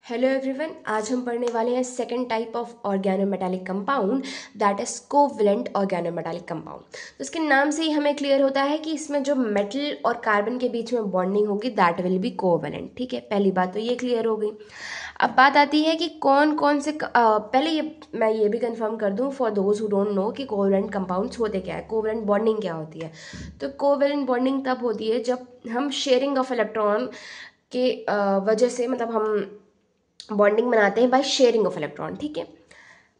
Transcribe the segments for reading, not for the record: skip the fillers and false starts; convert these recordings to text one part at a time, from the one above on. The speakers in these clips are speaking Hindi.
हेलो एवरीवन, आज हम पढ़ने वाले हैं second type of organometallic compound, that is covalent organometallic compound. तो इसके नाम से ही हमें क्लियर होता है कि इसमें जो मेटल और कार्बन के बीच में बॉन्डिंग होगी दैट विल बी कोवलेंट। ठीक है, पहली बात तो ये क्लियर हो गई। अब बात आती है कि कौन कौन से पहले मैं ये भी कंफर्म कर दूं for those who don't know कि कोवलेंट कंपाउंड्स होते क्या है, कोवलेंट बॉन्डिंग क्या होती है। तो कोवलेंट बॉन्डिंग तब होती है जब हम शेयरिंग ऑफ इलेक्ट्रॉन के वजह से, मतलब हम बॉन्डिंग बनाते हैं बाय शेयरिंग ऑफ इलेक्ट्रॉन। ठीक है,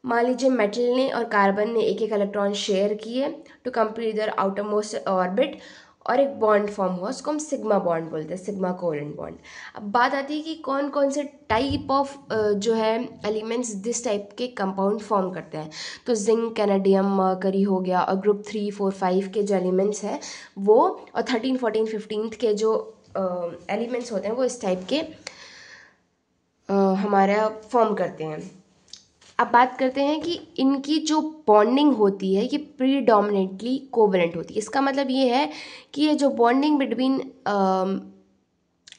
मान लीजिए मेटल ने और कार्बन ने एक एक इलेक्ट्रॉन शेयर किए to complete there outer most orbit और एक बॉन्ड फॉर्म हुआ, उसको हम सिग्मा बॉन्ड बोलते हैं, सिग्मा कोवेलेंट बॉन्ड। अब बात आती है कि कौन कौन से टाइप ऑफ जो है एलिमेंट्स दिस टाइप के कंपाउंड फॉर्म करते हैं। तो जिंक, कैनेडियम, मर्करी हो गया, और ग्रुप 3, 4, 5 के जो एलिमेंट्स हैं वो, और 13, 14, 15 के जो एलिमेंट्स होते हैं वो इस टाइप के हमारा फॉर्म करते हैं। अब बात करते हैं कि इनकी जो बॉन्डिंग होती है ये प्रीडोमिनेटली कोवेलेंट होती है। इसका मतलब ये है कि ये जो बॉन्डिंग बिटवीन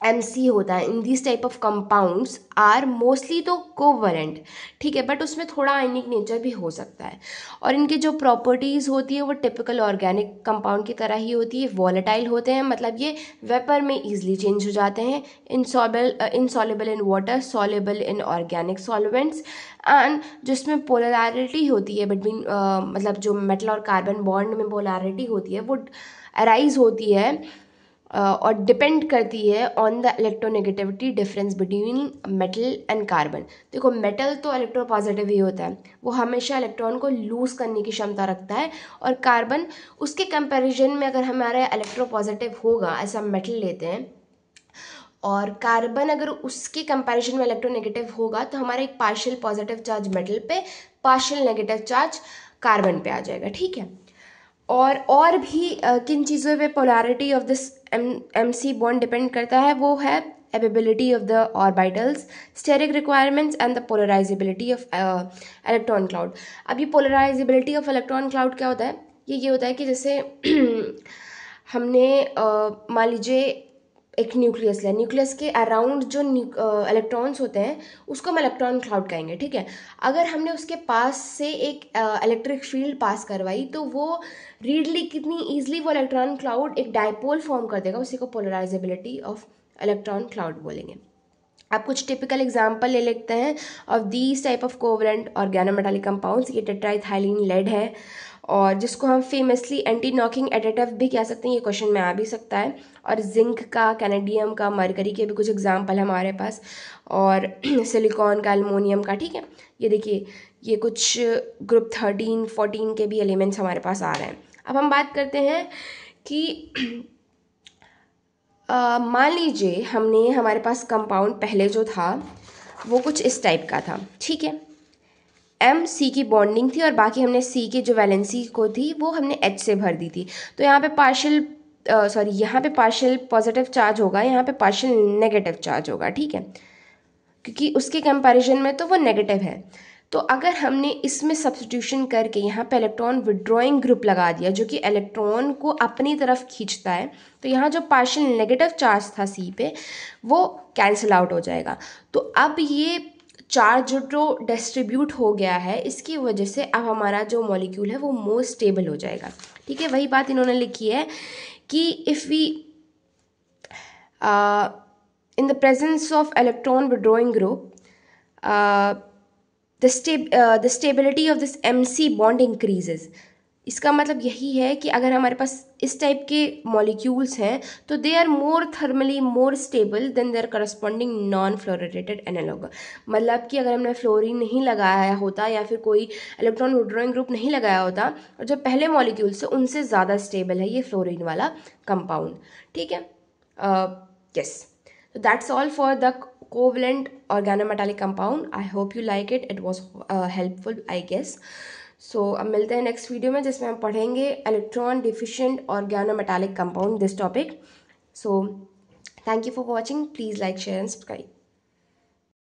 MC होता है in this type of compounds are mostly तो कोवेलेंट। ठीक है, बट उसमें थोड़ा आयनिक नेचर भी हो सकता है। और इनकी जो प्रॉपर्टीज़ होती है वो टिपिकल ऑर्गेनिक कंपाउंड की तरह ही होती है। वॉलेटाइल होते हैं, मतलब ये वेपर में ईजिली चेंज हो जाते हैं। Insoluble in water, soluble in organic solvents, and जिसमें पोलैरिटी होती है बिटवीन, मतलब जो मेटल और कार्बन बॉन्ड में पोलैरिटी होती है वो अराइज होती है और डिपेंड करती है on the electronegativity difference between metal and carbon. देखो, मेटल तो इलेक्ट्रोपॉजिटिव ही होता है, वो हमेशा इलेक्ट्रॉन को लूज करने की क्षमता रखता है, और कार्बन उसके कंपैरिजन में अगर हमारा इलेक्ट्रोपॉजिटिव होगा, ऐसा मेटल लेते हैं, और कार्बन अगर उसके कंपैरिजन में इलेक्ट्रोनेगेटिव होगा तो हमारा एक पार्शियल पॉजिटिव चार्ज मेटल पे, पार्शियल नेगेटिव चार्ज कार्बन पे आ जाएगा। ठीक है, और भी किन चीज़ों पे polarity of this MC bond depend करता है, वो है availability of the orbitals, steric requirements and the polarizability of electron cloud. अब ये पोलराइजेबिलिटी ऑफ इलेक्ट्रॉन क्लाउड क्या होता है? ये होता है कि जैसे हमने मान लीजिए एक न्यूक्लियस लिया, न्यूक्लियस के अराउंड जो इलेक्ट्रॉन्स होते हैं उसको हम इलेक्ट्रॉन क्लाउड कहेंगे। ठीक है, अगर हमने उसके पास से एक इलेक्ट्रिक फील्ड पास करवाई तो वो रीडली कितनी ईजिली वो इलेक्ट्रॉन क्लाउड एक डायपोल फॉर्म कर देगा, उसी को पोलराइजेबिलिटी ऑफ इलेक्ट्रॉन क्लाउड बोलेंगे। आप कुछ टिपिकल एग्जाम्पल ले लेते हैं of these type of covalent organometallic compounds. ये टेट्राइथाइलिन लेड है, और जिसको हम फेमसली एंटी नॉकिंग एडिटिव भी कह सकते हैं, ये क्वेश्चन में आ भी सकता है। और जिंक का, कैनेडियम का, मरकरी के भी कुछ एग्जाम्पल हमारे पास, और सिलिकॉन का, एल्युमिनियम का। ठीक है, ये देखिए, ये कुछ ग्रुप 13, 14 के भी एलिमेंट्स हमारे पास आ रहे हैं। अब हम बात करते हैं कि मान लीजिए हमारे पास कंपाउंड पहले जो था वो कुछ इस टाइप का था। ठीक है, MC की बॉन्डिंग थी और बाकी हमने C की जो वैलेंसी को थी वो हमने H से भर दी थी। तो यहाँ पे यहाँ पे पार्शियल पॉजिटिव चार्ज होगा, यहाँ पे पार्शियल नेगेटिव चार्ज होगा। ठीक है, क्योंकि उसके कंपैरिजन में तो वो नेगेटिव है। तो अगर हमने इसमें सब्स्टिट्यूशन करके यहाँ पे इलेक्ट्रॉन विड्रॉइंग ग्रुप लगा दिया जो कि इलेक्ट्रॉन को अपनी तरफ खींचता है, तो यहाँ जो पार्शियल नेगेटिव चार्ज था C पे वो कैंसिल आउट हो जाएगा। तो अब ये चार्ज जो डिस्ट्रीब्यूट हो गया है इसकी वजह से अब हमारा जो मॉलिक्यूल है वो मोर स्टेबल हो जाएगा। ठीक है, वही बात इन्होंने लिखी है कि if we in the presence of electron withdrawing group, the stability of this MC bond increases। इसका मतलब यही है कि अगर हमारे पास इस टाइप के मॉलिक्यूल्स हैं तो they are more thermally more stable than their corresponding non fluorinated analogue. मतलब कि अगर हमने फ्लोरीन नहीं लगाया होता या फिर कोई इलेक्ट्रॉन विड्रॉइंग ग्रुप नहीं लगाया होता, और जो पहले मॉलिक्यूल्स है उनसे ज़्यादा स्टेबल है ये फ्लोरीन वाला कंपाउंड। ठीक है, yes. So that's all for the covalent organometallic compound. I hope you like it. It was helpful, I guess. So अब मिलते हैं नेक्स्ट वीडियो में जिसमें हम पढ़ेंगे electron deficient organometallic compound, this topic. So thank you for watching. Please like, share and subscribe.